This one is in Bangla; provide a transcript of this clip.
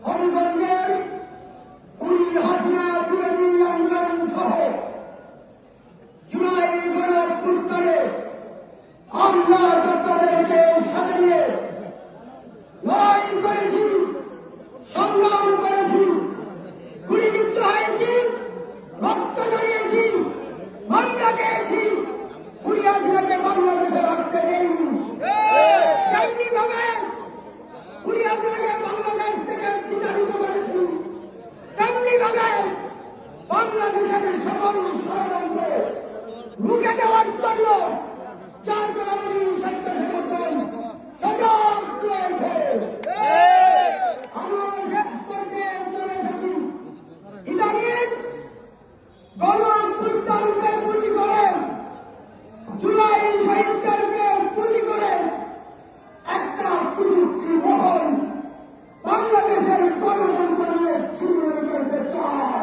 হবিগঞ্জের হাসিনা বিরোধী আন্দোলন সহ জুলাই গণঅভ্যুত্থানে আমরা যোদ্ধাদেরকে সাথে নিয়ে লড়াই করেছি, সংগ্রাম করেছি, গুলিবিদ্ধ হয়েছি, রক্ত ঝরিয়েছি, মামলা খেয়েছি, হাসিনাকে বাংলাদেশে রাখতে দেয়নি। তেমনি ভাবে হাসিনাকে বাংলাদেশ থেকে বিতাড়িত করেছি, তেমনি ভাবে বাংলাদেশের সকল ষড়যন্ত্র রুখে দেওয়ার জন্য জাতীয়তাবাদী স্বেচ্ছাসেবকগণ সজাগ রয়েছে। আমরা শেষ পর্যায়ে চলে এসেছি। ইদানিং গণঅভ্যুত্থানকে পুঁজি করে, জুলাই শহীদদেরকে পুঁজি করে একটা কুচুক্তি মহল বাংলাদেশের গণতন্ত্র নিয়ে ছিনিয়ে নিতে চায়।